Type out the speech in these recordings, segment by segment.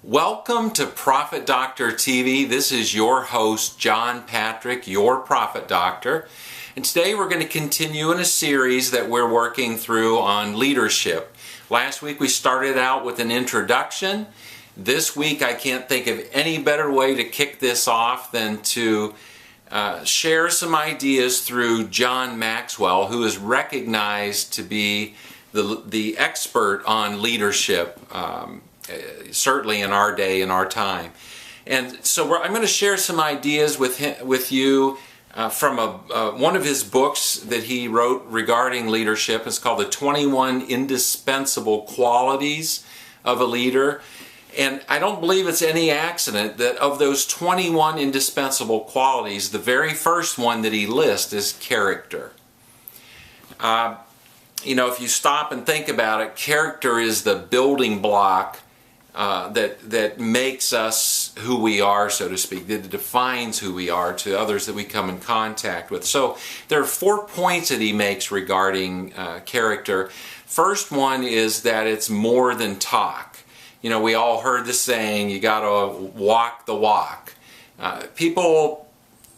Welcome to Prophet Doctor TV. This is your host, John Patrick, your Prophet Doctor. And today we're going to continue in a series that we're working through on leadership. Last week we started out with an introduction. This week I can't think of any better way to kick this off than to share some ideas through John Maxwell, who is recognized to be the expert on leadership. Certainly in our day, in our time. And so I'm going to share some ideas with you from one of his books that he wrote regarding leadership. It's called The 21 Indispensable Qualities of a Leader. And I don't believe it's any accident that of those 21 indispensable qualities, the very first one that he lists is character. If you stop and think about it, character is the building block that makes us who we are, so to speak, that defines who we are to others that we come in contact with. So there are 4 points that he makes regarding character. First one is that it's more than talk. We all heard the saying, you got to walk the walk. People,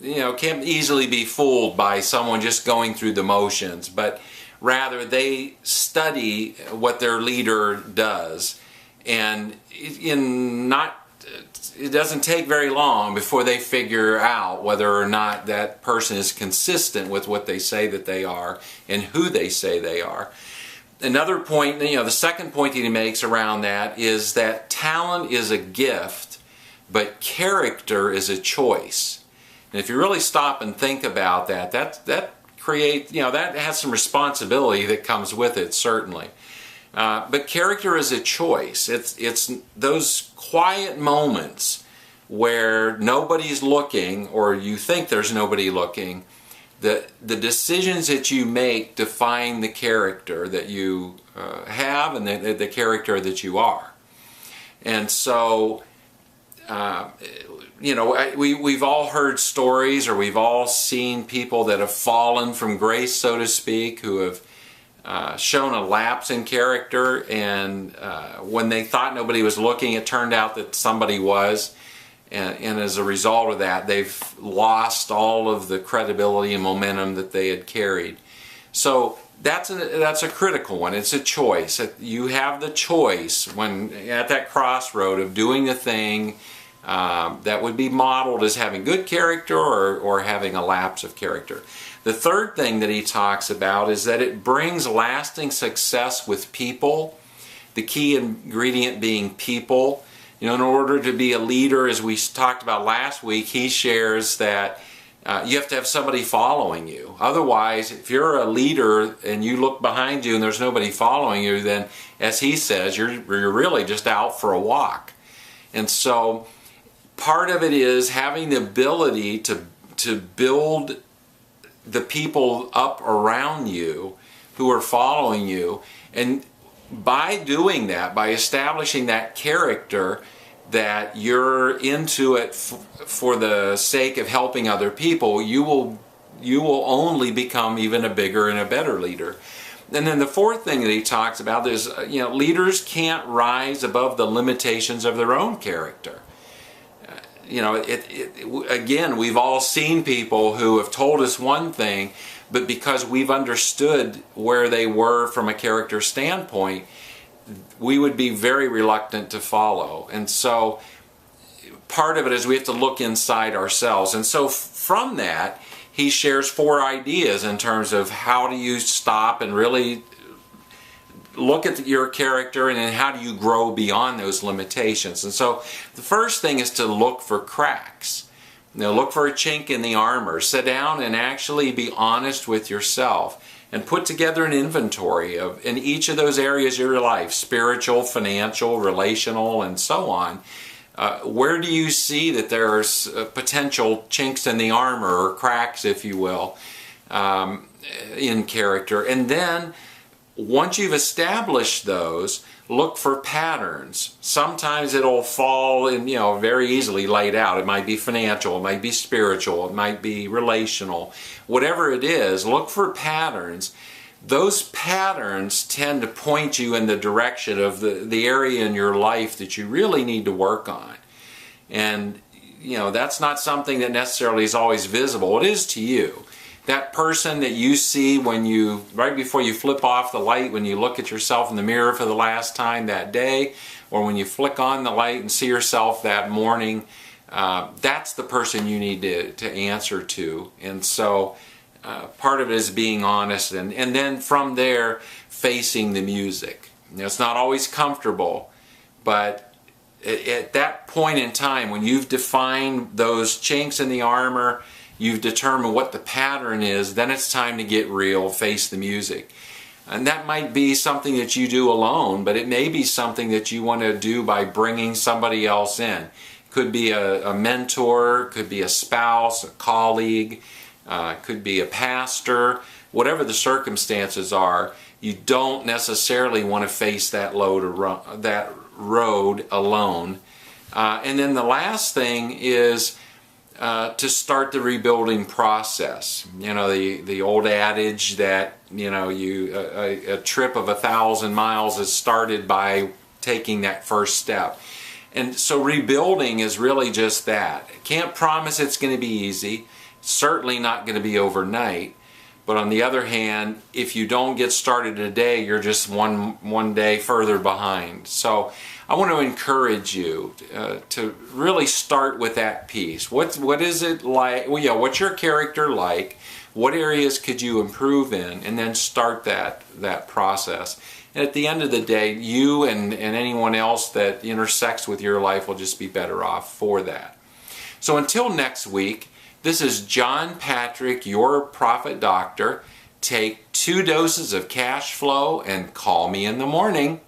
can't easily be fooled by someone just going through the motions, but rather they study what their leader does. And it doesn't take very long before they figure out whether or not that person is consistent with what they say that they are and who they say they are. Another point, the second point that he makes around that is that talent is a gift, but character is a choice. And if you really stop and think about that creates, that has some responsibility that comes with it, certainly. But character is a choice. It's those quiet moments where nobody's looking, or you think there's nobody looking. The decisions that you make define the character that you have and the character that you are. And so, we've all heard stories, or we've all seen people that have fallen from grace, so to speak, who have shown a lapse in character, and when they thought nobody was looking, it turned out that somebody was, and as a result of that, they've lost all of the credibility and momentum that they had carried. So that's a critical one. It's a choice. You have the choice when at that crossroad of doing the thing that would be modeled as having good character or having a lapse of character. The third thing that he talks about is that it brings lasting success with people, the key ingredient being people. In order to be a leader, as we talked about last week, he shares that you have to have somebody following you. Otherwise, if you're a leader and you look behind you and there's nobody following you, then, as he says, you're really just out for a walk. And so part of it is having the ability to build the people up around you who are following you, and by doing that, by establishing that character that you're into it for the sake of helping other people, you will only become even a bigger and a better leader. And then the fourth thing that he talks about is leaders can't rise above the limitations of their own character. Again, we've all seen people who have told us one thing, but because we've understood where they were from a character standpoint, we would be very reluctant to follow. And so part of it is we have to look inside ourselves. And so from that, he shares 4 ideas in terms of how do you stop and really look at your character, and then how do you grow beyond those limitations. And so the first thing is to look for cracks. Look for a chink in the armor. Sit down and actually be honest with yourself and put together an inventory in each of those areas of your life, spiritual, financial, relational, and so on. Where do you see that there's potential chinks in the armor, or cracks, if you will, in character? And then once you've established those, look for patterns. Sometimes it'll fall in, very easily laid out. It might be financial, it might be spiritual, it might be relational. Whatever it is, look for patterns those patterns tend to point you in the direction of the area in your life that you really need to work on. And you know, that's not something that necessarily is always visible. It is to you. That person that you see when you, right before you flip off the light, when you look at yourself in the mirror for the last time that day, or when you flick on the light and see yourself that morning, that's the person you need to answer to. And so part of it is being honest, and then from there, facing the music. You know, it's not always comfortable, but at that point in time, when you've defined those chinks in the armor, you've determined what the pattern is, then it's time to get real, face the music. And that might be something that you do alone, but it may be something that you want to do by bringing somebody else in. Could be a mentor, could be a spouse, a colleague, could be a pastor. Whatever the circumstances are, you don't necessarily want to face that road alone. And then the last thing is to start the rebuilding process. You know, the old adage that, you know, a trip of 1,000 miles is started by taking that first step. And so rebuilding is really just that. Can't promise it's going to be easy. Certainly not going to be overnight. But on the other hand, if you don't get started today, you're just one day further behind. So I want to encourage you to really start with that piece. What is it like? Well, yeah, what's your character like? What areas could you improve in? And then start that process. And at the end of the day, you and anyone else that intersects with your life will just be better off for that. So until next week, this is John Patrick, your Prophet Doctor. Take 2 doses of cash flow and call me in the morning.